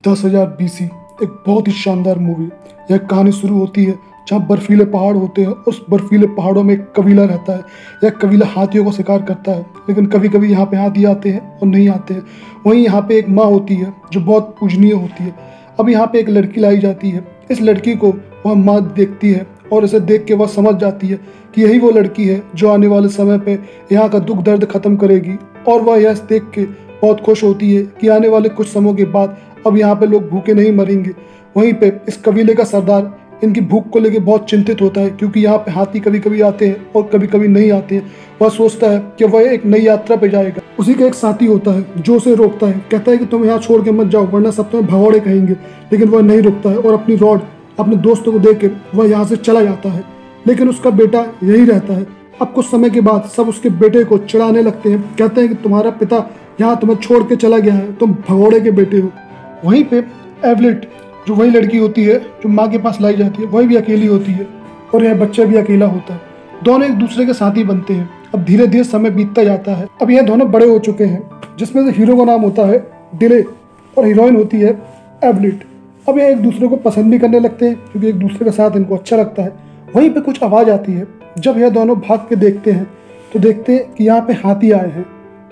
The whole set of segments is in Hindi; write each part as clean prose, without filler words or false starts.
10,000 BC एक बहुत ही शानदार मूवी। यह कहानी शुरू होती है जहाँ बर्फीले पहाड़ होते हैं। उस बर्फीले पहाड़ों में एक कबीला रहता है। यह कबीला हाथियों को शिकार करता है, लेकिन कभी कभी यहाँ पे हाथी आते हैं और नहीं आते हैं। वहीं यहाँ पे एक माँ होती है जो बहुत पूजनीय होती है। अब यहाँ पे एक लड़की लाई जाती है। इस लड़की को वह माँ देखती है और इसे देख के वह समझ जाती है कि यही वो लड़की है जो आने वाले समय पे यहाँ का दुख दर्द खत्म करेगी। और वह यह देख के बहुत खुश होती है कि आने वाले कुछ समय के बाद अब यहाँ पे लोग भूखे नहीं मरेंगे। वहीं पे इस कबीले का सरदार इनकी भूख को लेके बहुत चिंतित होता है, क्योंकि यहाँ पे हाथी कभी कभी आते हैं और कभी कभी नहीं आते हैं। वह सोचता है कि वह एक नई यात्रा पे जाएगा। उसी का एक साथी होता है जो उसे रोकता है, कहता है कि तुम यहाँ छोड़ के मत जाओ वरना सब तुम्हें भगौड़े कहेंगे। लेकिन वह नहीं रुकता है और अपनी रॉड अपने दोस्तों को दे के वह यहाँ से चला जाता है। लेकिन उसका बेटा यही रहता है। अब कुछ समय के बाद सब उसके बेटे को चिढ़ाने लगते हैं, कहते हैं कि तुम्हारा पिता यहाँ तुम्हें छोड़ के चला गया है, तुम भगौड़े के बेटे हो। वहीं पे एवलेट जो वही लड़की होती है जो माँ के पास लाई जाती है, वही भी अकेली होती है और यह बच्चा भी अकेला होता है। दोनों एक दूसरे के साथी बनते हैं। अब धीरे धीरे समय बीतता जाता है। अब यह दोनों बड़े हो चुके हैं, जिसमें से हीरो का नाम होता है डिले और हीरोइन होती है एवलेट। अब यह एक दूसरे को पसंद भी करने लगते हैं क्योंकि एक दूसरे के साथ इनको अच्छा लगता है। वहीं पे कुछ आवाज़ आती है। जब यह दोनों भाग के देखते हैं तो देखते हैं कि यहाँ पे हाथी आए हैं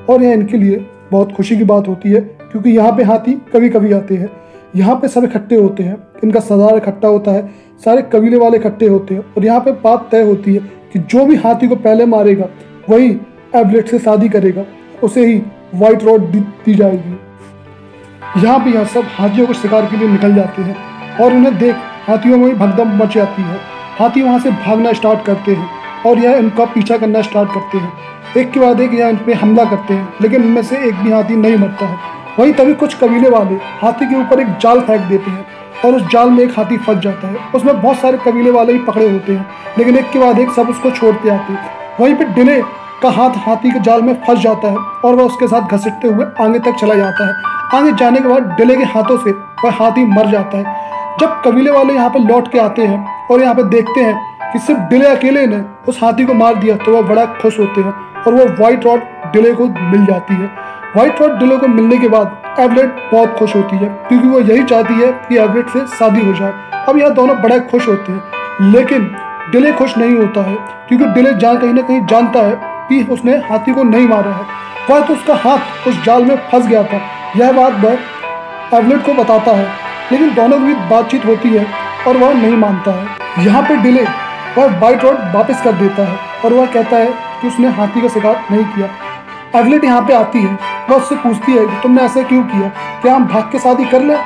और यह इनके लिए बहुत खुशी की बात होती है, क्योंकि यहाँ पे हाथी कभी कभी आते हैं। यहाँ पे सब इकट्ठे होते हैं, इनका सरदार इकट्ठा होता है, सारे कबीले वाले इकट्ठे होते हैं और यहाँ पे बात तय होती है कि जो भी हाथी को पहले मारेगा वही एवलेट से शादी करेगा, उसे ही व्हाइट रॉड दी जाएगी। यहाँ पे यह सब हाथियों को शिकार के लिए निकल जाते हैं और उन्हें देख हाथियों में भगदम मच जाती है। हाथी वहाँ से भागना स्टार्ट करते हैं और यह इनका पीछा करना स्टार्ट करते हैं। एक के बाद एक यह इन पे हमला करते हैं, लेकिन उनमें से एक भी हाथी नहीं मरता है। वहीं तभी कुछ कबीले वाले हाथी के ऊपर एक जाल फेंक देते हैं और उस जाल में एक हाथी फंस जाता है। उसमें बहुत सारे कबीले वाले ही पकड़े होते हैं, लेकिन एक के बाद एक सब उसको छोड़ते आते हैं। वहीं पे डिले का हाथ हाथी के जाल में फंस जाता है और वह उसके साथ घसीटते हुए आगे तक चला जाता है। आगे जाने के बाद डिले के हाथों से वह हाथी मर जाता है। जब कबीले वाले यहाँ पे लौट के आते हैं और यहाँ पे देखते हैं कि सिर्फ डिले अकेले ने उस हाथी को मार दिया, तो वह बड़ा खुश होते हैं और वो व्हाइट रॉड डिले को मिल जाती है। व्हाइट रॉड डिले को मिलने के बाद एवलेट बहुत खुश होती है, क्योंकि वो यही चाहती है कि एवलेट से शादी हो जाए। अब यह दोनों बड़ा खुश होते हैं, लेकिन डिले खुश नहीं होता है, क्योंकि डिले कहीं ना कहीं जानता है कि उसने हाथी को नहीं मारा है। वह तो उसका हाथ उस जाल में फंस गया था। यह बात वह एवलेट को बताता है, लेकिन दोनों की बातचीत होती है और वह नहीं मानता है। यहाँ पे डिले वह व्हाइट रॉड वापस कर देता है और वह कहता है कि उसने हाथी का शिकार नहीं किया। एवलेट यहाँ पे आती है, वह उससे पूछती है कि तुमने ऐसा क्यों किया, क्या हम भाग के शादी कर लें?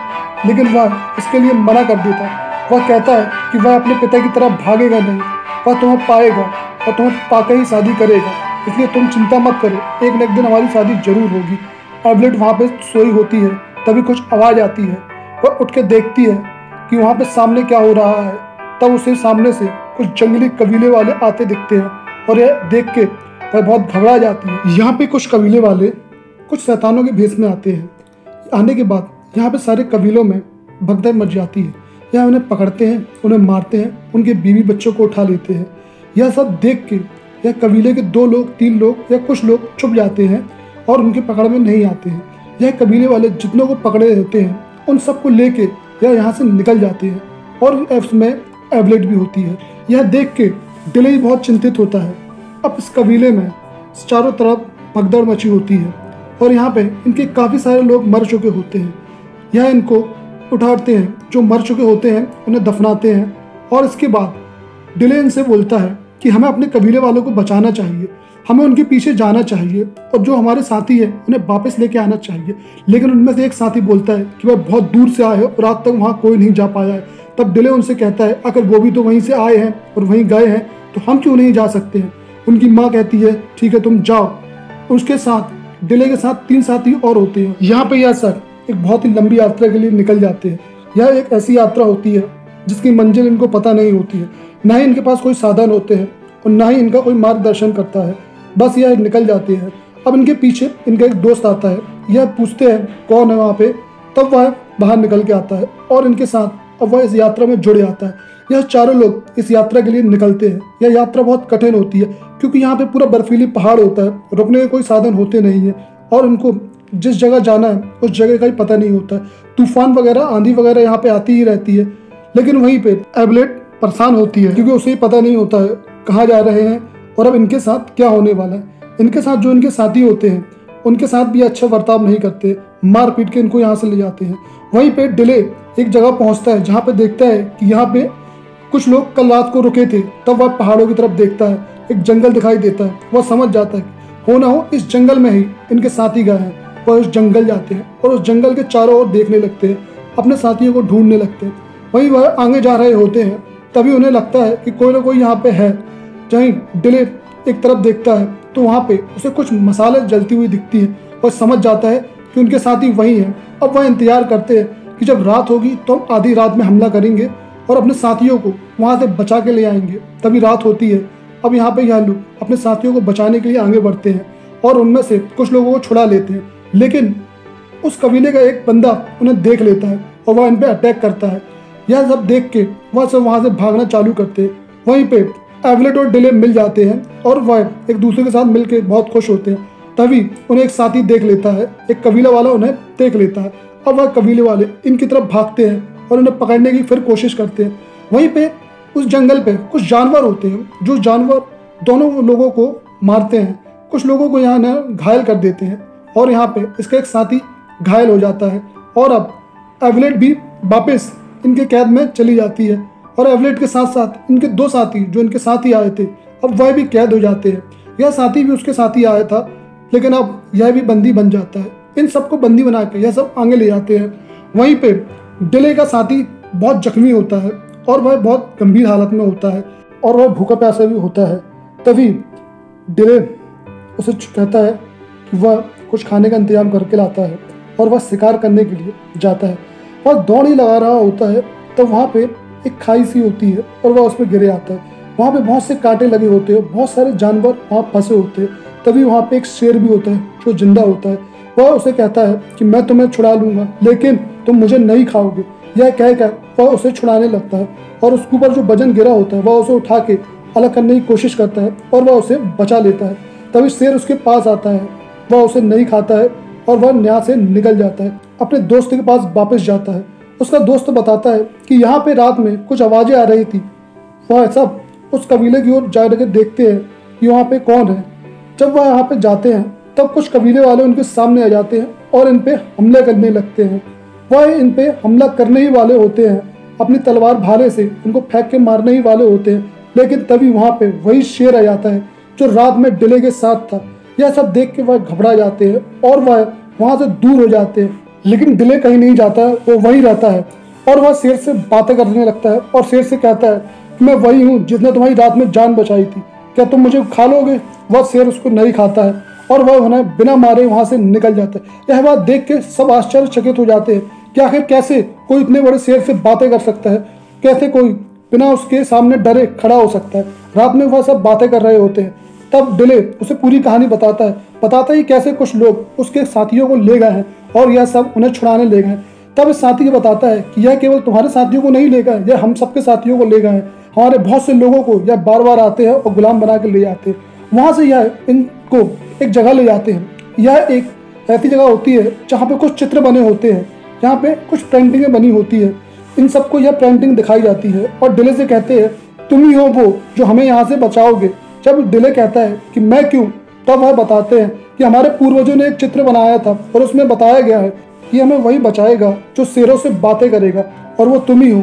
लेकिन वह इसके लिए मना कर देता है। वह कहता है कि वह अपने पिता की तरह भागेगा नहीं, वह तुम्हें पाएगा और तुम्हें पाकर ही शादी करेगा, इसलिए तुम चिंता मत करो, एक न एक दिन हमारी शादी जरूर होगी। एवलेट वहाँ पे सोई होती है, तभी कुछ आवाज़ आती है। वह उठ के देखती है कि वहाँ पे सामने क्या हो रहा है। तब उसे सामने से कुछ जंगली कबीले वाले आते दिखते हैं और यह देख के वह बहुत घबरा जाती है। यहाँ पे कुछ कबीले वाले कुछ शैतानों के भेष में आते हैं। आने के बाद यहाँ पे सारे कबीलों में भगदड़ मच जाती है। यह उन्हें पकड़ते हैं, उन्हें मारते हैं, उनके बीवी बच्चों को उठा लेते हैं। यह सब देख के यह कबीले के 2 लोग 3 लोग या कुछ लोग छुप जाते हैं और उनकी पकड़ में नहीं आते हैं। यह कबीले वाले जितनों को पकड़े होते हैं उन सबको लेके यह यहाँ से निकल जाते हैं और उसमें एवलेट भी होती है। यह देख के डिले बहुत चिंतित होता है। अब इस कबीले में चारों तरफ भगदड़ मची होती है और यहाँ पे इनके काफ़ी सारे लोग मर चुके होते हैं। यह इनको उठाते हैं, जो मर चुके होते हैं उन्हें दफनाते हैं और इसके बाद डिले इनसे बोलता है कि हमें अपने कबीले वालों को बचाना चाहिए, हमें उनके पीछे जाना चाहिए और जो हमारे साथी हैं उन्हें वापस लेके आना चाहिए। लेकिन उनमें से एक साथी बोलता है कि वह बहुत दूर से आए हैं और आज तक वहाँ कोई नहीं जा पाया है। तब डिले उनसे कहता है अगर वो भी तो वहीं से आए हैं और वहीं गए हैं तो हम क्यों नहीं जा सकते हैं। उनकी माँ कहती है ठीक है तुम जाओ। उसके साथ डिले के साथ 3 साथी और होते हैं। यहाँ पे यह सब एक बहुत ही लंबी यात्रा के लिए निकल जाते हैं। यह एक ऐसी यात्रा होती है जिसकी मंजिल इनको पता नहीं होती है, ना ही इनके पास कोई साधन होते हैं और ना ही इनका कोई मार्गदर्शन करता है। बस यह निकल जाते हैं। अब इनके पीछे इनका एक दोस्त आता है। यह पूछते हैं कौन है वहाँ पे, तब वह बाहर निकल के आता है और इनके साथ अब वह इस यात्रा में जुड़ जाता है। यह चारों लोग इस यात्रा के लिए निकलते हैं। यह यात्रा बहुत कठिन होती है, क्योंकि यहाँ पे पूरा बर्फीली पहाड़ होता है, रुकने के कोई साधन होते नहीं है और उनको जिस जगह जाना है उस जगह का ही पता नहीं होता है। तूफान वगैरह, आंधी वगैरह यहाँ पे आती ही रहती है, लेकिन वहीं पे एवलेट परेशान होती है क्योंकि उसे ही पता नहीं होता है कहाँ जा रहे हैं और अब इनके साथ क्या होने वाला है। इनके साथ जो इनके साथी होते हैं उनके साथ भी अच्छा बर्ताव नहीं करते, मार पीट के इनको यहाँ से ले जाते हैं। वहीं पे डिले एक जगह पहुँचता है जहाँ पे देखता है कि यहाँ पे कुछ लोग कल रात को रुके थे। तब वह पहाड़ों की तरफ देखता है, एक जंगल दिखाई देता है। वह समझ जाता है हो ना हो इस जंगल में ही इनके साथी गए हैं। वह उस जंगल जाते हैं और उस जंगल के चारों ओर देखने लगते हैं, अपने साथियों को ढूंढने लगते हैं। वहीं वह आगे जा रहे होते हैं, तभी उन्हें लगता है कि कोई ना कोई यहाँ पे है। जहीं डिले एक तरफ देखता है तो वहाँ पे उसे कुछ मसाले जलती हुई दिखती है। वह समझ जाता है कि उनके साथी वही हैं। अब वह इंतजार करते हैं कि जब रात होगी तो हम आधी रात में हमला करेंगे और अपने साथियों को वहाँ से बचा के ले आएंगे। तभी रात होती है। अब यहाँ पे यह लोग अपने साथियों को बचाने के लिए आगे बढ़ते हैं और उनमें से कुछ लोगों को छुड़ा लेते हैं, लेकिन उस कबीले का एक बंदा उन्हें देख लेता है और वह इन पर अटैक करता है। यह सब देख के वह सब वहाँ से भागना चालू करते हैं। वहीं पे एवलेट और डिले मिल जाते हैं और वह एक दूसरे के साथ मिलकर बहुत खुश होते हैं। तभी उन्हें एक साथी देख लेता है, एक कबीला वाला उन्हें देख लेता है। अब वह कबीले वाले इनकी तरफ भागते हैं और उन्हें पकड़ने की फिर कोशिश करते हैं। वहीं पे उस जंगल पे कुछ जानवर होते हैं, जो जानवर दोनों लोगों को मारते हैं, कुछ लोगों को यहाँ न घायल कर देते हैं और यहाँ पे इसका एक साथी घायल हो जाता है। और अब एवलेट भी वापस इनके कैद में चली जाती है और एवलेट के साथ साथ इनके दो साथी जो इनके साथ ही आए थे अब वह भी कैद हो जाते हैं। यह साथी भी उसके साथ ही आया था, लेकिन अब यह भी बंदी बन जाता है। इन सबको बंदी बना के यह सब आगे ले जाते हैं। वहीं पे डिले का साथी बहुत जख्मी होता है और वह बहुत गंभीर हालत में होता है और वह भूखा प्यासा भी होता है। तभी डिले उसे कहता है कि वह कुछ खाने का इंतजाम करके लाता है और वह शिकार करने के लिए जाता है। वह दौड़ ही लगा रहा होता है, तब वहाँ पे एक खाई सी होती है और वह उस पर गिरे आता है। वहाँ पे बहुत से कांटे लगे होते हैं, बहुत सारे जानवर वहाँ फंसे होते हैं। तभी वहाँ पे एक शेर भी होता है जो जिंदा होता है। वह उसे कहता है कि मैं तुम्हें छुड़ा लूंगा, लेकिन तुम मुझे नहीं खाओगे। यह कहकर वह उसे छुड़ाने लगता है और उसके ऊपर जो वजन गिरा होता है वह उसे उठा के अलग करने की कोशिश करता है और वह उसे बचा लेता है। तभी शेर उसके पास आता है, वह उसे नहीं खाता है और वह यहाँ से निकल जाता है। अपने दोस्त के पास वापस जाता है। उसका दोस्त बताता है कि यहाँ पे रात में कुछ आवाज़ें आ रही थी। वह सब उस कबीले की ओर जा के देखते हैं कि वहाँ पे कौन है। जब वह यहाँ पे जाते हैं तब कुछ कबीले वाले उनके सामने आ जाते हैं और इन पे हमले करने लगते हैं। वह इन पे हमला करने ही वाले होते हैं, अपनी तलवार भाले से उनको फेंक के मारने ही वाले होते हैं, लेकिन तभी वहाँ पे वही शेर आ जाता है जो रात में डिले के साथ था। यह सब देख के वह घबरा जाते हैं और वह वहाँ से दूर हो जाते हैं, लेकिन डिले कहीं नहीं जाता है, वो वहीं रहता है और वह शेर से बातें करने लगता है और शेर से कहता है कि मैं वही हूँ जिसने तुम्हारी रात में जान बचाई थी, क्या तुम मुझे खा लोगे? वह शेर उसको नहीं खाता है और वह उन्हें बिना मारे वहाँ से निकल जाता है। यह बात देख के सब आश्चर्यचकित हो जाते हैं कि आखिर कैसे कोई इतने बड़े शेर से बातें कर सकता है, कैसे कोई बिना उसके सामने डरे खड़ा हो सकता है। रात में वह सब बातें कर रहे होते हैं। तब डिले उसे पूरी कहानी बताता ही कैसे कुछ लोग उसके साथियों को ले गए हैं और यह सब उन्हें छुड़ाने ले गए। तब इस साथी को बताता है कि यह केवल तुम्हारे साथियों को नहीं ले गए, यह हम सबके साथियों को ले गए हैं। हमारे बहुत से लोगों को यह बार बार आते हैं और गुलाम बना के ले जाते हैं। वहाँ से यह इनको एक जगह ले जाते हैं। यह एक ऐसी जगह होती है जहाँ पे कुछ चित्र बने होते हैं, जहाँ पे कुछ पेंटिंगें बनी होती है। इन सबको यह पेंटिंग दिखाई जाती है और डिले से कहते हैं तुम ही हो वो जो हमें यहाँ से बचाओगे। जब डिले कहता है कि मैं क्यों, तब वह बताते हैं कि हमारे पूर्वजों ने एक चित्र बनाया था और उसमें बताया गया है कि हमें वही बचाएगा जो शेरों से बातें करेगा और वो तुम ही हो।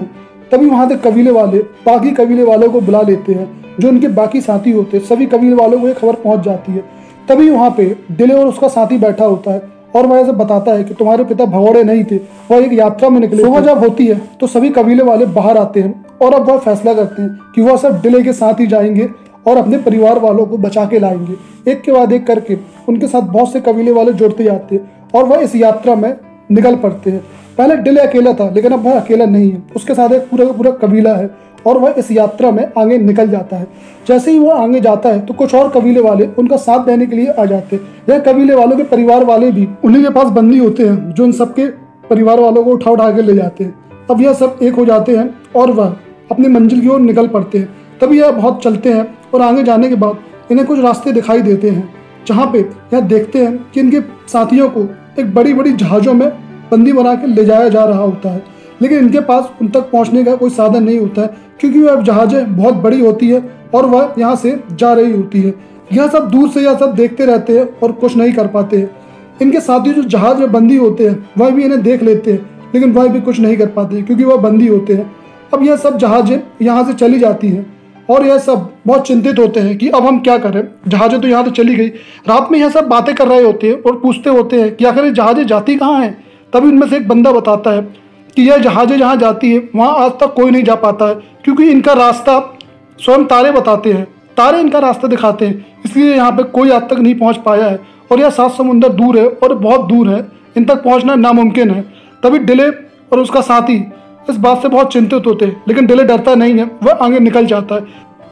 तभी वहाँ से कबीले वाले बाकी कबीले वालों को बुला लेते हैं, जो उनके बाकी साथी होते हैं। सभी कबीले वालों को ये खबर पहुँच जाती है। तभी वहाँ पे डिले और उसका साथी बैठा होता है और वह ऐसे बताता है कि तुम्हारे पिता भगोड़े नहीं थे, वह एक यात्रा में निकले। सुबह जब होती है तो सभी कबीले वाले बाहर आते हैं और अब वह फैसला करते हैं कि वह सब डिले के साथ ही जाएंगे और अपने परिवार वालों को बचा के लाएंगे। एक के बाद एक करके उनके साथ बहुत से कबीले वाले जुड़ते जाते हैं और वह इस यात्रा में निकल पड़ते हैं। पहले डिले अकेला था, लेकिन अब वह अकेला नहीं है, उसके साथ एक पूरा कबीला है और वह इस यात्रा में आगे निकल जाता है। जैसे ही वह आगे जाता है तो कुछ और कबीले वाले उनका साथ देने के लिए आ जाते हैं। यह कबीले वालों के परिवार वाले भी उन्हीं के पास बंदी होते हैं, जो इन सबके परिवार वालों को उठा के ले जाते हैं। अब यह सब एक हो जाते हैं और वह अपनी मंजिल की ओर निकल पड़ते हैं। तभी यह बहुत चलते हैं और आगे जाने के बाद इन्हें कुछ रास्ते दिखाई देते हैं, जहाँ पे यह देखते हैं कि इनके साथियों को एक बड़ी बड़ी जहाज़ों में बंदी बना के ले जाया जा रहा होता है, लेकिन इनके पास उन तक पहुंचने का कोई साधन नहीं होता है, क्योंकि वह जहाज़ें बहुत बड़ी होती है और वह यहाँ से जा रही होती है। यह सब दूर से यह सब देखते रहते हैं और कुछ नहीं कर पाते हैं। इनके साथी जो जहाज में बंदी होते हैं वह भी इन्हें देख लेते हैं, लेकिन वह भी कुछ नहीं कर पाते क्योंकि वह बंदी होते हैं। अब यह सब जहाज़ें यहाँ से चली जाती हैं और यह सब बहुत चिंतित होते हैं कि अब हम क्या करें, जहाज़ें तो यहाँ से चली गई। रात में यह सब बातें कर रहे होते हैं और पूछते होते हैं कि आखिर ये जहाज़ें जाती कहाँ हैं। तभी उनमें से एक बंदा बताता है कि यह जहाज़ें जहाँ जाती है वहाँ आज तक कोई नहीं जा पाता है, क्योंकि इनका रास्ता स्वयं तारे बताते हैं, तारे इनका रास्ता दिखाते हैं, इसलिए यहाँ पे कोई आज तक नहीं पहुँच पाया है। और यह 7 समुंदर दूर है और बहुत दूर है, इन तक पहुँचना नामुमकिन है। तभी डिले और उसका साथी इस बात से बहुत चिंतित होते हैं, लेकिन डिले डरता नहीं है, वह आगे निकल जाता है।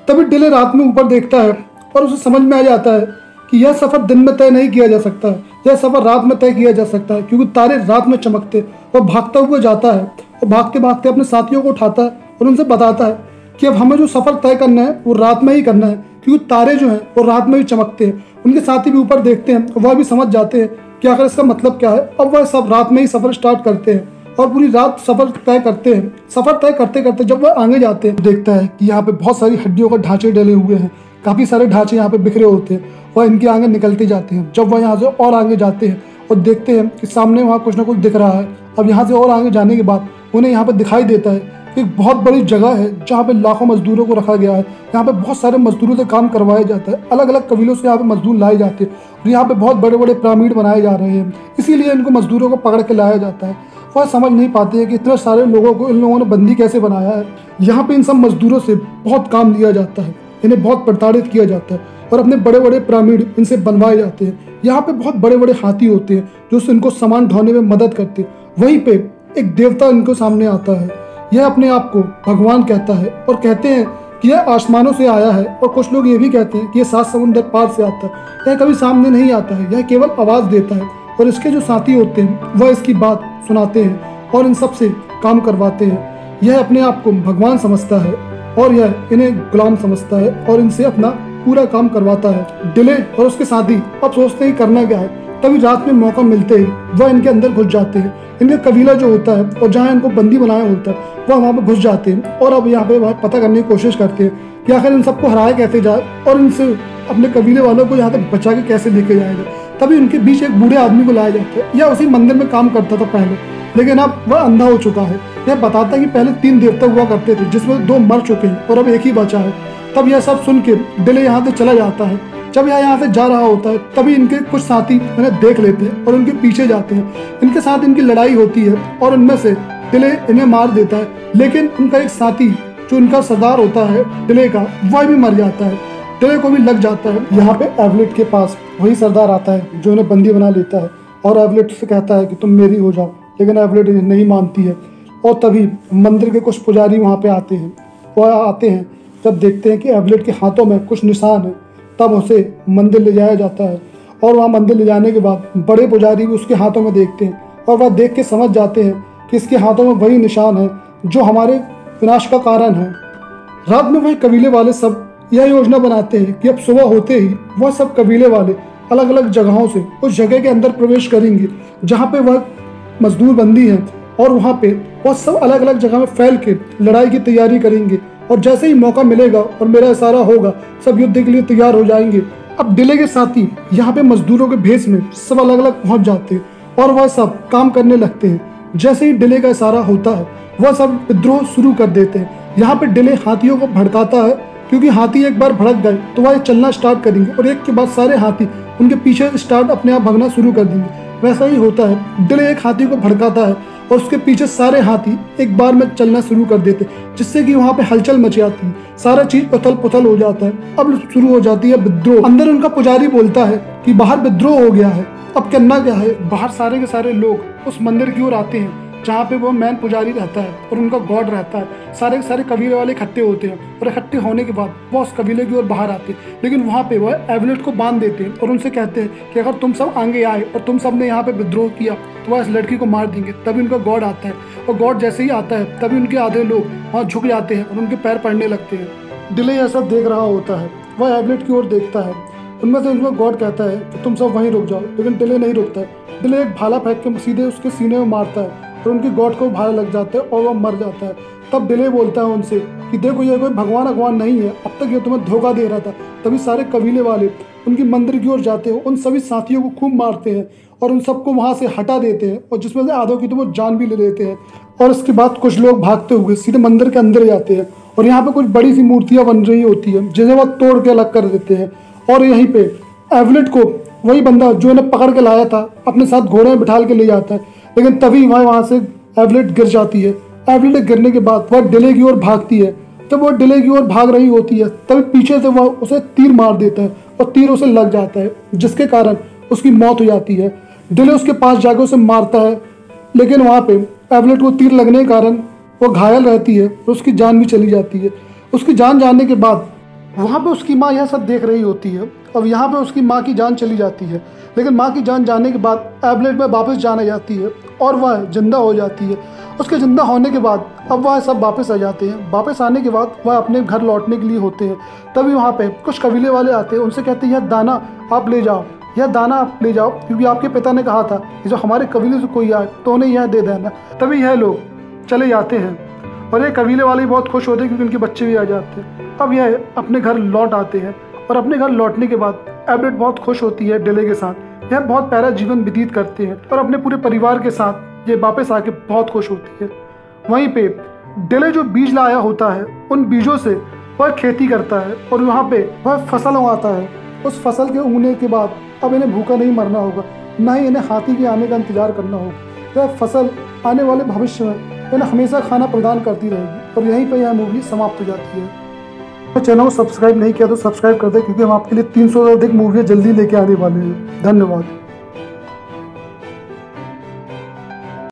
तभी डिले रात में ऊपर देखता है और उसे समझ में आ जाता है कि यह सफ़र दिन में तय नहीं किया जा सकता है, यह सफ़र रात में तय किया जा सकता है, क्योंकि तारे रात में चमकते। वह भागता हुआ जाता है और भागते भागते अपने साथियों को उठाता है और उनसे बताता है कि अब हमें जो सफ़र तय करना है वो रात में ही करना है, क्योंकि तारे जो हैं वो रात में ही चमकते हैं। उनके साथी भी ऊपर देखते हैं, वह भी समझ जाते हैं कि आखिर इसका मतलब क्या है। अब वह सब रात में ही सफ़र स्टार्ट करते हैं और पूरी रात सफ़र तय करते हैं। सफ़र तय करते करते जब वह आगे जाते हैं देखता है कि यहाँ पे बहुत सारी हड्डियों के ढांचे डले हुए हैं, काफ़ी सारे ढांचे यहाँ पे बिखरे होते हैं। वह इनके आगे निकलते जाते हैं। जब वह यहाँ से और आगे जाते हैं और देखते हैं कि सामने वहाँ कुछ ना कुछ दिख रहा है। अब यहाँ से और आगे जाने के बाद उन्हें यहाँ पर दिखाई देता है एक बहुत बड़ी जगह है जहाँ पे लाखों मजदूरों को रखा गया है। यहाँ पे बहुत सारे मजदूरों से काम करवाया जाता है, अलग अलग कबीलों से यहाँ पे मजदूर लाए जाते हैं और यहाँ पे बहुत बड़े बड़े पिरामिड बनाए जा रहे हैं, इसीलिए इनको मजदूरों को पकड़ के लाया जाता है। वह समझ नहीं पाते हैं कि इतने सारे लोगों को इन लोगों ने बंदी कैसे बनाया है। यहाँ पे इन सब मजदूरों से बहुत काम लिया जाता है, इन्हें बहुत प्रताड़ित किया जाता है और अपने बड़े बड़े पिरामिड इनसे बनवाए जाते हैं। यहाँ पे बहुत बड़े बड़े हाथी होते हैं जो इनको सामान ढोने में मदद करते हैं। वहीं पे एक देवता इनको सामने आता है, यह अपने आप को भगवान कहता है और कहते हैं कि यह आसमानों से आया है, और कुछ लोग ये भी कहते हैं कि यह 7 समुंदर पार से आता है। यह कभी सामने नहीं आता है, यह केवल आवाज़ देता है और इसके जो साथी होते हैं वह इसकी बात सुनाते हैं और इन सब से काम करवाते हैं। यह अपने आप को भगवान समझता है और यह इन्हें गुलाम समझता है और इनसे अपना पूरा काम करवाता है। डिले और उसके साथी अब सोचते हैं करना क्या है। तभी रात में मौका मिलते ही वह इनके अंदर घुस जाते हैं। इनका कबीला जो होता है और जहाँ इनको बंदी बनाया होता है वह वहाँ पे घुस जाते हैं और अब यहाँ पे वह पता करने की कोशिश करते हैं कि आखिर इन सबको हराया कैसे जाए और इनसे अपने कबीले वालों को यहाँ तक बचा के कैसे लेके जाएगा। तभी उनके बीच एक बूढ़े आदमी को लाया जाता है। यह उसी मंदिर में काम करता था पहले, लेकिन अब वह अंधा हो चुका है। यह बताता है कि पहले 3 देवता हुआ करते थे जिसमें 2 मर चुके हैं और अब एक ही बचा है। तब यह सब सुन के डिले यहाँ से चला जाता है। जब यह यहाँ से जा रहा होता है तभी इनके कुछ साथी इन्हें देख लेते हैं और उनके पीछे जाते हैं। इनके साथ इनकी लड़ाई होती है और उनमें से डिले इन्हें मार देता है, लेकिन उनका एक साथी जो उनका सरदार होता है डिले का, वह भी मर जाता है। डिले को भी लग जाता है। यहाँ पे एवलेट के पास वही सरदार आता है जो उन्हें बंदी बना लेता है और एवलेट से कहता है कि तुम मेरी हो जाओ, लेकिन एवलेट नहीं मानती है। और तभी मंदिर के कुछ पुजारी वहाँ पे आते हैं। वह आते हैं, जब देखते हैं कि एवलेट के हाथों में कुछ निशान है, तब उसे मंदिर ले जाया जाता है। और वहाँ मंदिर ले जाने के बाद बड़े पुजारी भी उसके हाथों में देखते हैं और वह देख के समझ जाते हैं कि इसके हाथों में वही निशान है जो हमारे विनाश का कारण है। रात में वही कबीले वाले सब यह योजना बनाते हैं कि अब सुबह होते ही वह सब कबीले वाले अलग अलग जगहों से उस जगह के अंदर प्रवेश करेंगे जहाँ पे वह मजदूर बंदी हैं, और वहाँ पे वह सब अलग अलग जगह में फैल के लड़ाई की तैयारी करेंगे। और जैसे ही मौका मिलेगा और मेरा इशारा होगा सब युद्ध के लिए तैयार हो जाएंगे। अब डिले के साथी यहाँ पे मजदूरों के भेष में सब अलग अलग पहुँच जाते हैं और वह सब काम करने लगते हैं। जैसे ही डिले का इशारा होता है वह सब विद्रोह शुरू कर देते हैं। यहाँ पे डिले हाथियों को भड़काता है, क्योंकि हाथी एक बार भड़क गए तो वह चलना स्टार्ट करेंगे और एक के बाद सारे हाथी उनके पीछे स्टार्ट अपने आप भागना शुरू कर देंगे। वैसा ही होता है, डिले एक हाथी को भड़काता है और उसके पीछे सारे हाथी एक बार में चलना शुरू कर देते, जिससे कि वहाँ पे हलचल मच जाती है, सारा चीज उथल पुथल हो जाता है। अब शुरू हो जाती है विद्रोह। अंदर उनका पुजारी बोलता है कि बाहर विद्रोह हो गया है, अब करना क्या है। बाहर सारे के सारे लोग उस मंदिर की ओर आते हैं जहाँ पे वो मैन पुजारी रहता है और उनका गॉड रहता है। सारे के सारे कबीले वाले इकट्ठे होते हैं और इकट्ठे होने के बाद वो उस कबीले की ओर बाहर आते हैं, लेकिन वहाँ पे वह एवलेट को बांध देते हैं और उनसे कहते हैं कि अगर तुम सब आगे आए और तुम सब ने यहाँ पे विद्रोह किया तो वह इस लड़की को मार देंगे। तभी उनका गॉड आता है और गॉड जैसे ही आता है तभी उनके आधे लोग वहाँ झुक जाते हैं और उनके पैर पड़ने लगते हैं। डिले ऐसा देख रहा होता है, वह एवलेट की ओर देखता है। उनमें से उनका गॉड कहता है कि तुम सब वहीं रुक जाओ, लेकिन डिले नहीं रुकता है। डिले एक भाला फेंक के सीधे उसके सीने में मारता है और उनकी गॉड को भाला लग जाता है और वह मर जाता है। तब डिले बोलता है उनसे कि देखो ये कोई भगवान नहीं है, अब तक ये तुम्हें धोखा दे रहा था। तभी सारे कबीले वाले उनकी मंदिर की ओर जाते हैं, उन सभी साथियों को खूब मारते हैं और उन सबको वहाँ से हटा देते हैं और जिसमें से आधों की तो वो जान भी ले लेते हैं। और उसके बाद कुछ लोग भागते हुए सीधे मंदिर के अंदर जाते हैं और यहाँ पे कुछ बड़ी सी मूर्तियाँ बन रही होती है जिन्हें वह तोड़ के अलग कर देते हैं। और यहीं पे एवलेट को वही बंदा जो इन्हें पकड़ के लाया था अपने साथ घोड़े में बिठाल के ले जाता है, लेकिन तभी वहाँ से एवलेट गिर जाती है। एवलेट गिरने के बाद वह डिले की ओर भागती है। जब वह डिले की ओर भाग रही होती है तभी पीछे से वह उसे तीर मार देता है और तीर उसे लग जाता है, जिसके कारण उसकी मौत हो जाती है। डिले उसके पास जाकर उसे मारता है, लेकिन वहाँ पे एवलेट को तीर लगने के कारण वो घायल रहती है और उसकी जान भी चली जाती है। उसकी जान जाने के बाद वहाँ पे उसकी माँ यह सब देख रही होती है। अब यहाँ पे उसकी माँ की जान चली जाती है, लेकिन माँ की जान जाने के बाद एवलेट में वापस जान आ जाती है और वह जिंदा हो जाती है। उसके जिंदा होने के बाद अब वह सब वापस आ जाते हैं। वापस आने के बाद वह अपने घर लौटने के लिए होते हैं। तभी वहाँ पे कुछ कबीले वाले आते हैं, उनसे कहते हैं यह दाना आप ले जाओ, यह दाना आप ले जाओ, क्योंकि आपके पिता ने कहा था कि जो हमारे कबीले से कोई आए तो उन्हें यह दे देना। तभी यह लोग चले जाते हैं और ये कबीले वाले बहुत खुश होते हैं क्योंकि उनके बच्चे भी आ जाते हैं। अब यह अपने घर लौट आते हैं और अपने घर लौटने के बाद एवलेट बहुत खुश होती है डिले के साथ। यह बहुत प्यारा जीवन व्यतीत करते हैं और अपने पूरे परिवार के साथ ये वापस आके बहुत खुश होती है। वहीं पे डिले जो बीज लाया होता है उन बीजों से वह खेती करता है और वहाँ पे वह फसल उगाता है। उस फसल के उगने के बाद अब इन्हें भूखा नहीं मरना होगा, ना ही इन्हें हाथी के आने का इंतजार करना होगा। यह फसल आने वाले भविष्य में इन्हें हमेशा खाना प्रदान करती रहेगी। और यहीं पर यह मूवी समाप्त हो जाती है। चैनल को सब्सक्राइब नहीं किया तो सब्सक्राइब कर दे, क्योंकि हम आपके लिए 300 से अधिक मूवियाँ जल्दी लेके आने वाले हैं। धन्यवाद।